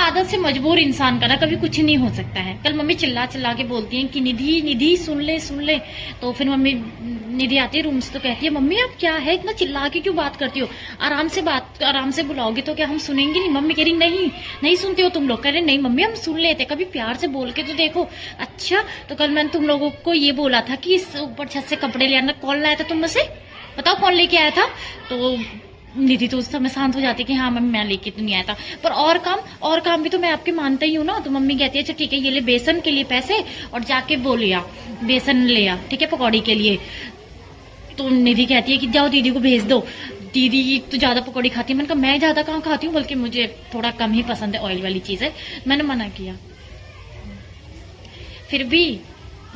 आदत से मजबूर इंसान का ना कभी कुछ नहीं हो सकता है। कल मम्मी चिल्ला चिल्ला के बोलती हैं कि निधि निधि सुन ले सुन ले। तो फिर मम्मी निधि आती है रूम से तो कहती है मम्मी अब क्या है, इतना चिल्ला के क्यों बात करती हो, आराम से बुलाओगे तो क्या हम सुनेंगे नहीं। मम्मी कह रही नहीं नहीं सुनते हो तुम लोग। कह रहे नहीं मम्मी हम सुन लेते, कभी प्यार से बोल के तो देखो। अच्छा तो कल मैंने तुम लोगों को ये बोला था कि इस ऊपर छत से कपड़े ले आना, कौन लाया था तुम में से, बताओ कौन लेके आया था। तो निधि तो उस समय शांत हो जाती कि हाँ मम्मी मैं लेके तो नहीं आया था, पर और काम भी तो मैं आपके मानता ही हूँ ना। तो मम्मी कहती है अच्छा ठीक है ये ले बेसन के लिए पैसे और जाके वो ले आ, बेसन ले आ ठीक है पकौड़ी के लिए। तो निधि कहती है कि जाओ दीदी को भेज दो, दीदी तो ज्यादा पकौड़ी खाती है। मैंने कहा मैं ज्यादा कहाँ खाती हूँ, बल्कि मुझे थोड़ा कम ही पसंद है ऑयल वाली चीज है। मैंने मना किया, फिर भी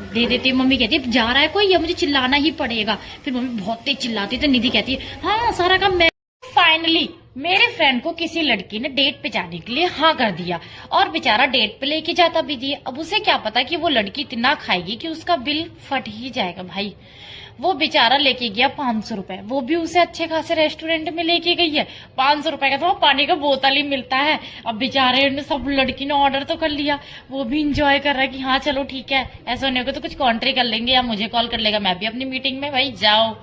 दे देती है। मम्मी कहती है जा रहा है कोई या मुझे चिल्लाना ही पड़ेगा। फिर मम्मी बहुत तेज चिल्लाती है तो निधि कहती है हाँ सारा काम मैं। फाइनली मेरे फ्रेंड को किसी लड़की ने डेट पे जाने के लिए हाँ कर दिया और बेचारा डेट पे लेके जाता भी दिया। अब उसे क्या पता कि वो लड़की इतना खाएगी कि उसका बिल फट ही जाएगा। भाई वो बेचारा लेके गया 500 रुपए, वो भी उसे अच्छे खासे रेस्टोरेंट में लेके गई है। 500 रुपए का तो पानी का बोतल ही मिलता है। अब बेचारे ने सब लड़की ने ऑर्डर तो कर लिया, वो भी इंजॉय कर रहा है कि हाँ चलो ठीक है ऐसा होने को तो कुछ कॉन्ट्री कर लेंगे या मुझे कॉल कर लेगा, मैं भी अपनी मीटिंग में भाई जाओ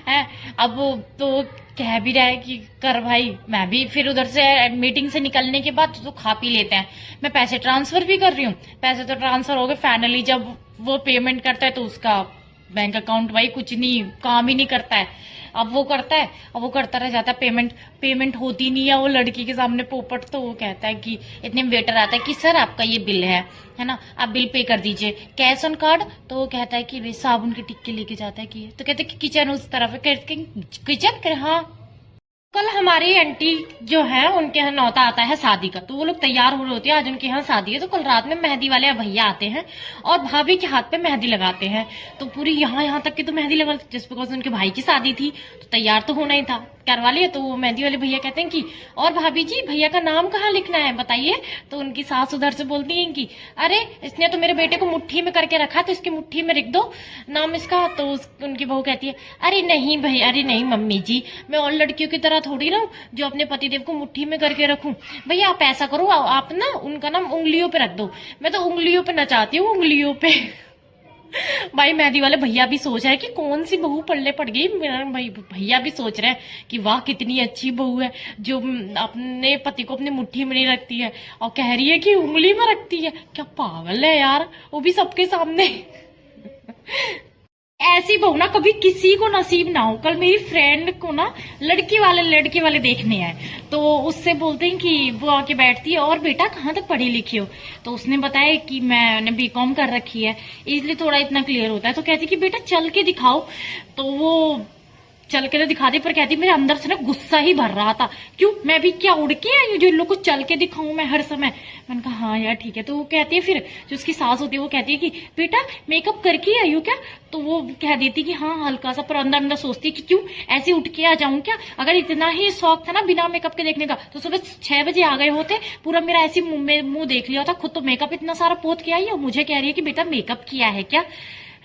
है। अब तो कह भी रहा है कि कर भाई, मैं भी फिर उधर से मीटिंग से निकलने के बाद तो खा पी लेते हैं। मैं पैसे ट्रांसफर भी कर रही हूँ, पैसे तो ट्रांसफर हो गए। फाइनली जब वो पेमेंट करता है तो उसका बैंक अकाउंट भाई कुछ नहीं काम ही नहीं करता है। अब वो करता है, अब वो करता रह जाता है, पेमेंट होती नहीं है वो लड़की के सामने पोपट। तो वो कहता है कि इतने में वेटर आता है कि सर आपका ये बिल है ना, आप बिल पे कर दीजिए कैश ऑन कार्ड। तो वो कहता है कि भाई साबुन के टिक्के लेके जाता है कि, तो कहते हैं कि किचन उस तरफ है, किचन कर हाँ। कल हमारी आंटी जो है उनके यहाँ न्योता आता है शादी का, तो वो लोग तैयार हो रहे होते हैं, आज उनके यहाँ शादी है। तो कल रात में मेहंदी वाले भैया आते हैं और भाभी के हाथ पे मेहंदी लगाते हैं। तो पूरी यहाँ तक की तो मेहंदी लगा, जिस बिकॉज उनके भाई की शादी थी तो तैयार तो होना ही था, करवा लिया। तो वो मेहंदी वाले भैया कहते हैं कि और भाभी जी भैया का नाम कहाँ लिखना है बताइए। तो उनकी सास उधर से बोलती है कि अरे इसने तो मेरे बेटे को मुट्ठी में करके रखा तो इसकी मुट्ठी में लिख दो नाम इसका। तो उनकी बहू कहती है अरे नहीं भैया, अरे नहीं मम्मी जी, मैं और लड़कियों की तरह थोड़ी ना जो अपने पतिदेव को मुट्ठी में करके रखूं। भैया आप ऐसा करो, आप ना उनका नाम उंगलियों पे रख दो। मैं तो उंगलियों पे नचाती हूँ, उंगलियों पे। भाई मेहंदी वाले भैया भी सोच रहे हैं कि कौन सी बहू पल्ले पड़ गई। मेरा भाई भैया भी सोच रहे हैं कि वाह कितनी अच्छी बहू है जो अपने पति को अपनी मुट्ठी में नहीं रखती है और कह रही है कि उंगली में रखती है। क्या पागल है यार, वो भी सबके सामने। ऐसी बहू ना कभी किसी को नसीब ना हो। कल मेरी फ्रेंड को ना लड़के वाले देखने आए, तो उससे बोलते हैं कि वो आके बैठती है और बेटा कहाँ तक पढ़ी लिखी हो। तो उसने बताया कि मैंने बीकॉम कर रखी है, इसलिए थोड़ा इतना क्लियर होता है। तो कहती कि बेटा चल के दिखाओ। तो वो चल के तो दिखा दी, पर कहती मेरे अंदर से ना गुस्सा ही भर रहा था, क्यों मैं भी क्या उड़ के आई हूँ जो इन लोग को चल के दिखाऊं मैं हर समय। मैंने कहा हाँ यार ठीक है। तो वो कहती है फिर जो उसकी सास होती है वो कहती है कि बेटा मेकअप करके आई हो क्या। तो वो कह देती कि हाँ हल्का सा, पर अंदर अंदर सोचती कि क्यों ऐसे उठ के आ जाऊं क्या। अगर इतना ही शौक था ना बिना मेकअप के देखने का तो सुबह 6 बजे आ गए होते, पूरा मेरा ऐसी मुंह देख लिया होता। खुद तो मेकअप इतना सारा पोत के आई है, मुझे कह रही है कि बेटा मेकअप किया है क्या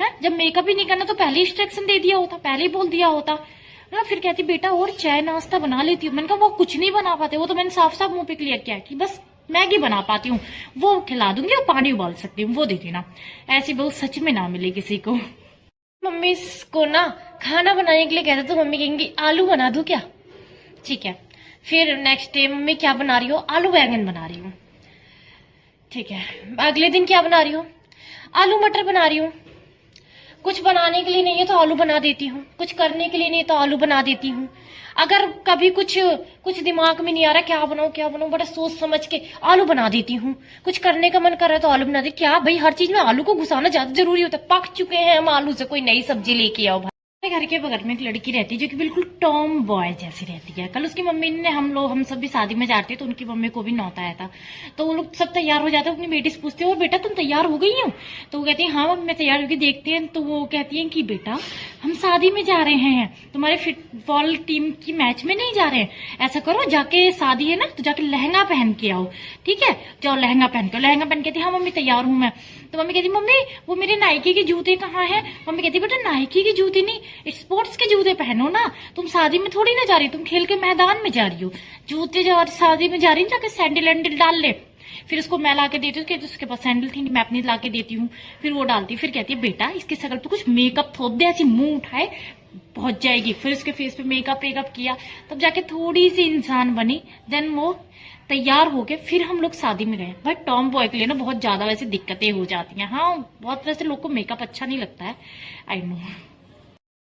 है। जब मेकअप ही नहीं करना तो पहले इंस्ट्रक्शन दे दिया होता, पहले ही बोल दिया होता ना। फिर कहती बेटा और चाय नाश्ता बना लेती हूँ। मैंने कहा वो कुछ नहीं बना पाते, वो तो मैंने साफ साफ मुंह पे क्लियर किया कि बस मैगी बना पाती हूँ, वो खिला दूंगी और पानी उबाल सकती हूँ, वो दे देना। ऐसी बहू सच में ना मिले किसी को। मम्मी को ना खाना बनाने के लिए कहते तो मम्मी कहेंगी आलू बना दूं क्या, ठीक है। फिर नेक्स्ट डे मम्मी क्या बना रही हो, आलू बैंगन बना रही हूँ, ठीक है। अगले दिन क्या बना रही हो, आलू मटर बना रही हूँ। कुछ बनाने के लिए नहीं है तो आलू बना देती हूँ, कुछ करने के लिए नहीं है तो आलू बना देती हूँ। अगर कभी कुछ दिमाग में नहीं आ रहा क्या बनाऊं बड़ा सोच समझ के आलू बना देती हूँ। कुछ करने का मन कर रहा है तो आलू बना देती। क्या भाई हर चीज में आलू को घुसाना ज्यादा जरूरी होता है, पक चुके हैं हम आलू से, कोई नई सब्जी लेके आओ। मेरे घर के बगल में एक लड़की रहती है जो कि बिल्कुल टॉम बॉय जैसी रहती है। कल उसकी मम्मी ने हम सब भी शादी में जाते तो उनकी मम्मी को भी न्योता आया था। तो वो लोग सब तैयार हो जाते हैं, अपनी बेटी से पूछते हैं बेटा तुम तैयार हो गई हो। तो वो कहती है हाँ मम्मी मैं तैयार होगी। देखते हैं तो वो कहती है कि बेटा हम शादी में जा रहे हैं, तुम्हारे फुटबॉल टीम की मैच में नहीं जा रहे हैं। ऐसा करो जाके शादी है ना तो जाके लहंगा पहन के आओ, ठीक है। जाओ लहंगा पहन के। लहंगा पहन के हाँ मम्मी तैयार हूँ मैं। तो मम्मी कहती मम्मी वो मेरे नाइकी के जूते कहाँ है। मम्मी कहती बेटा नाइकी के जूते नहीं स्पोर्ट्स के जूते पहनो ना, तुम शादी में थोड़ी ना जा रही, तुम खेल के मैदान में जा रही हो। जूते शादी में जा रही जाके सैंडल वैंडल डाल ले। फिर उसको मैं ला के देती हूँ, कहती उसके पास सैंडल थी, मैं अपनी ला के देती हूँ, फिर वो डालती, फिर कहती है बेटा इसकी शकल पे कुछ मेकअप थोप दे, ऐसी मुंह उठाए पहुंच जाएगी। फिर उसके फेस पे मेकअप किया, तब जाके थोड़ी सी इंसान बनी, देन वो तैयार हो गए, फिर हम लोग शादी में गए। भाई टॉम बॉय के लिए ना बहुत ज्यादा वैसे दिक्कतें हो जाती हैं। हाँ, बहुत वैसे लोग को मेकअप अच्छा नहीं लगता है, आई नो।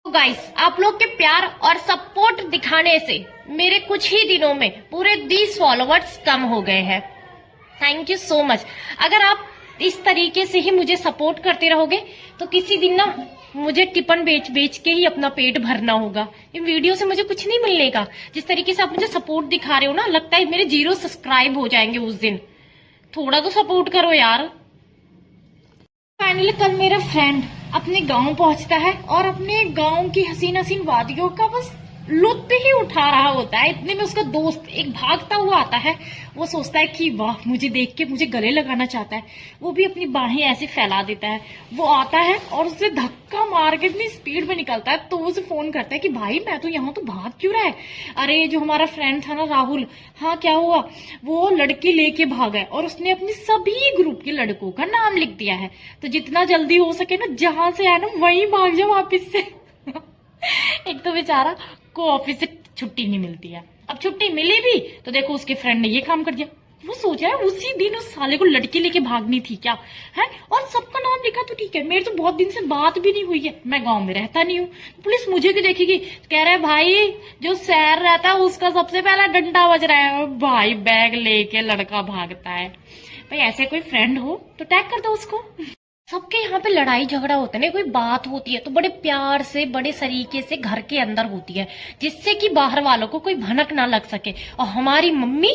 तो गाइस, आप लोग के प्यार और सपोर्ट दिखाने से मेरे कुछ ही दिनों में पूरे 20 फॉलोवर्स कम हो गए हैं। Thank you so much. अगर आप इस तरीके से ही मुझे सपोर्ट करते रहोगे तो किसी दिन ना मुझे टिफिन बेच बेच के ही अपना पेट भरना होगा। इन वीडियो से मुझे कुछ नहीं मिलने का। जिस तरीके से आप मुझे सपोर्ट दिखा रहे हो ना, लगता है मेरे 0 सब्सक्राइब हो जाएंगे उस दिन। थोड़ा तो सपोर्ट करो यार। फाइनली कल मेरा फ्रेंड अपने गांव पहुंचता है और अपने गांव की हसीन हसीन वादियों का बस लुत्फ ही उठा रहा होता है। इतने में उसका दोस्त एक भागता हुआ आता है। वो सोचता है कि वाह, मुझे देख के मुझे गले लगाना चाहता है। वो भी अपनी बाहें ऐसे फैला देता है। वो आता है और उसे धक्का मार के इतनी स्पीड में निकलता है, तो उसे फोन करता है कि भाई मैं तो यहाँ, तो भाग क्यों रहा है? अरे जो हमारा फ्रेंड था ना राहुल, हाँ क्या हुआ? वो लड़की लेके भागा है और उसने अपने सभी ग्रुप के लड़कों का नाम लिख दिया है। तो जितना जल्दी हो सके ना, जहां से आए ना वहीं भाग जाओ वापिस से। एक तो बेचारा को ऑफिस से छुट्टी नहीं मिलती है। अब छुट्टी मिली भी तो देखो उसके फ्रेंड ने ये काम कर दिया। वो सोच रहा है उसी दिन उस साले को लड़की लेके भागनी थी क्या है? और सबका नाम लिखा तो ठीक है, मेरे तो बहुत दिन से बात भी नहीं हुई है, मैं गांव में रहता नहीं हूँ, पुलिस मुझे क्यों देखेगी? कह रहा है भाई जो शहर रहता है उसका सबसे पहला डंडा बज रहा है। भाई बैग लेके लड़का भागता है। भाई ऐसे कोई फ्रेंड हो तो टैग कर दो उसको। सबके यहाँ पे लड़ाई झगड़ा होता है ना, कोई बात होती है तो बड़े प्यार से, बड़े सलीके से घर के अंदर होती है, जिससे कि बाहर वालों को कोई भनक ना लग सके। और हमारी मम्मी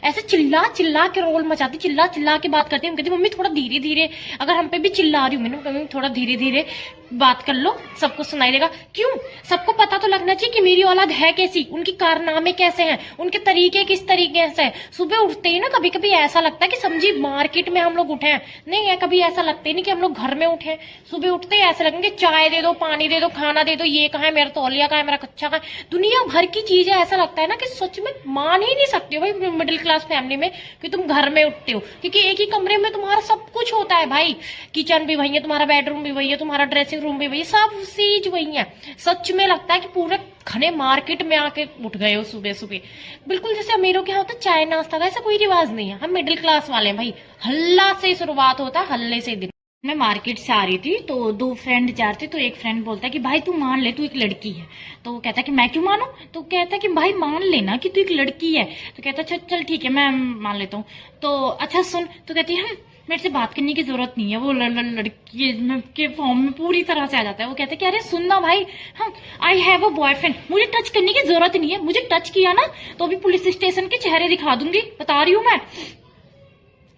ऐसे चिल्ला चिल्ला के रोल मचाती, चिल्ला चिल्ला के बात करती है। हम कहती मम्मी थोड़ा धीरे धीरे, अगर हम पे भी चिल्ला रही हूँ मैंने, मम्मी थोड़ा धीरे धीरे बात कर लो, सबको सुनाई देगा। क्यों? सबको पता तो लगना चाहिए कि मेरी औलाद है कैसी, उनके कारनामे कैसे हैं, उनके तरीके किस तरीके से हैं। सुबह उठते ही ना कभी कभी ऐसा लगता है कि समझी मार्केट में हम लोग उठे हैं, नहीं है कभी ऐसा लगता ही नहीं कि हम लोग घर में उठे हैं। सुबह उठते ही ऐसे लगेंगे चाय दे दो, पानी दे दो, खाना दे दो, ये कहाँ है, मेरा तौलिया कहाँ है, मेरा कच्चा कहाँ है, दुनिया भर की चीजें। ऐसा लगता है ना कि सच में मान ही नहीं सकते हो भाई मिडिल क्लास फैमिली में कि तुम घर में उठते हो, क्योंकि एक ही कमरे में तुम्हारा सब कुछ होता है भाई। किचन भी वही है, तुम्हारा बेडरूम भी वही है, तुम्हारा ड्रेसिंग रूम भी वही, सब चीज वही है। सच में लगता है कि पूरे घने मार्केट में आके उठ गए हो सुबह सुबह। बिल्कुल जैसे अमीरों के यहाँ होता है चाय नाश्ता का, ऐसा कोई रिवाज नहीं है। हम मिडिल क्लास वाले हैं भाई, हल्ला से शुरुआत होता है, हल्ले से दिन। मैं मार्केट से आ रही थी तो 2 फ्रेंड जा रहे थे, तो एक फ्रेंड बोलता है कि भाई तू मान ले तू एक लड़की है। तो वो कहता है कि मैं क्यों मानूं? तो कहता है कि भाई मान लेना कि तू एक लड़की है। तो कहता है चल ठीक है मैं मान लेता हूँ। तो अच्छा सुन, तो कहती है मेरे से बात करने की जरूरत नहीं है। वो लड़की के फॉर्म में पूरी तरह से आ जाता है। वो कहता है कि अरे सुन ना भाई, हाँ आई हैव अ बॉयफ्रेंड, मुझे टच करने की जरूरत नहीं है, मुझे टच किया ना तो अभी पुलिस स्टेशन के चेहरे दिखा दूंगी, बता रही हूँ मैं।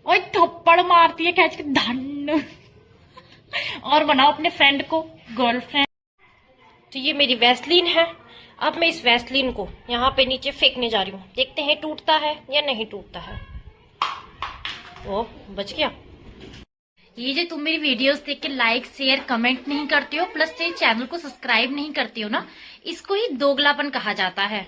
और थप्पड़ मारती है कैच के धन। और बनाओ अपने फ्रेंड को गर्लफ्रेंड। तो ये मेरी वैसलीन है। अब मैं इस वैसलीन को यहाँ पे नीचे फेंकने जा रही हूँ, देखते हैं टूटता है या नहीं टूटता है। ओह बच गया। ये जो तुम मेरी वीडियोस देख के लाइक शेयर कमेंट नहीं करते हो, प्लस ये चैनल को सब्सक्राइब नहीं करते हो ना, इसको ही दोगलापन कहा जाता है।